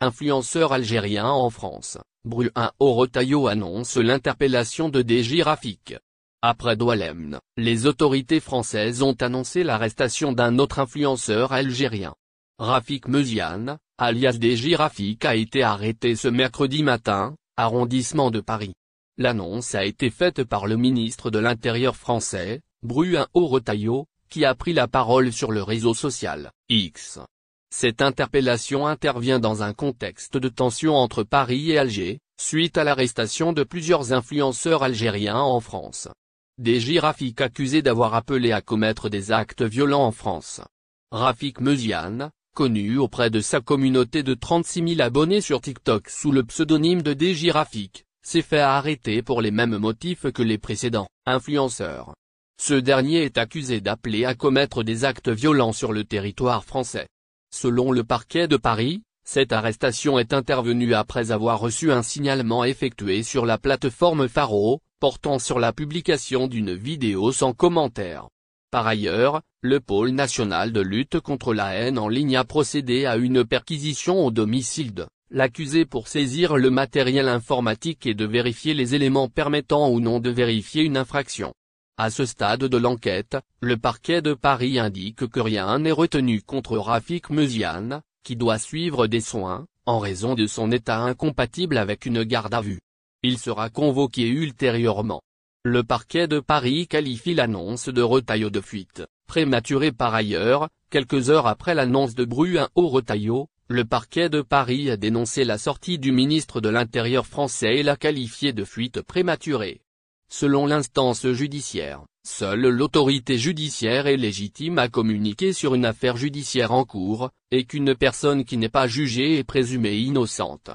influenceur algérien en France, Bruno Retailleau annonce l'interpellation de DJ Rafik. Après Doualem, les autorités françaises ont annoncé l'arrestation d'un autre influenceur algérien. Rafik Meziane, alias DJ Rafik, a été arrêté ce mercredi matin, arrondissement de Paris. L'annonce a été faite par le ministre de l'Intérieur français, Bruno Retailleau, qui a pris la parole sur le réseau social X. Cette interpellation intervient dans un contexte de tension entre Paris et Alger, suite à l'arrestation de plusieurs influenceurs algériens en France. DJ Rafik accusé d'avoir appelé à commettre des actes violents en France. Rafik Meziane, connu auprès de sa communauté de 36 000 abonnés sur TikTok sous le pseudonyme de DJ Rafik, s'est fait arrêter pour les mêmes motifs que les précédents influenceurs. Ce dernier est accusé d'appeler à commettre des actes violents sur le territoire français. Selon le parquet de Paris, cette arrestation est intervenue après avoir reçu un signalement effectué sur la plateforme Pharo, portant sur la publication d'une vidéo sans commentaire. Par ailleurs, le pôle national de lutte contre la haine en ligne a procédé à une perquisition au domicile de l'accusé pour saisir le matériel informatique et de vérifier les éléments permettant ou non de vérifier une infraction. À ce stade de l'enquête, le parquet de Paris indique que rien n'est retenu contre Rafik Meziane, qui doit suivre des soins, en raison de son état incompatible avec une garde à vue. Il sera convoqué ultérieurement. Le parquet de Paris qualifie l'annonce de Retailleau de fuite prématurée. Par ailleurs, quelques heures après l'annonce de Bruno Retailleau, le parquet de Paris a dénoncé la sortie du ministre de l'Intérieur français et l'a qualifié de fuite prématurée. Selon l'instance judiciaire, seule l'autorité judiciaire est légitime à communiquer sur une affaire judiciaire en cours, et qu'une personne qui n'est pas jugée est présumée innocente.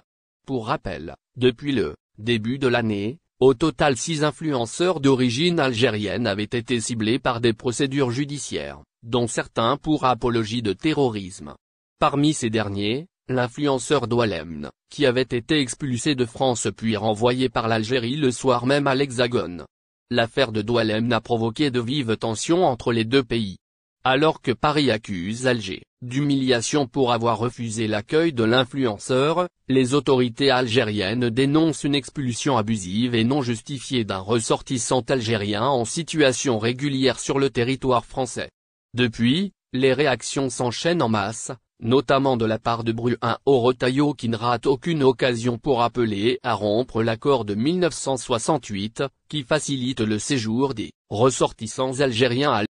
Pour rappel, depuis le début de l'année, au total 6 influenceurs d'origine algérienne avaient été ciblés par des procédures judiciaires, dont certains pour apologie de terrorisme. Parmi ces derniers, l'influenceur Doualem, qui avait été expulsé de France puis renvoyé par l'Algérie le soir même à l'Hexagone. L'affaire de Doualem a provoqué de vives tensions entre les deux pays. Alors que Paris accuse Alger d'humiliation pour avoir refusé l'accueil de l'influenceur, les autorités algériennes dénoncent une expulsion abusive et non justifiée d'un ressortissant algérien en situation régulière sur le territoire français. Depuis, les réactions s'enchaînent en masse, notamment de la part de Bruno Retailleau qui ne rate aucune occasion pour appeler à rompre l'accord de 1968, qui facilite le séjour des ressortissants algériens à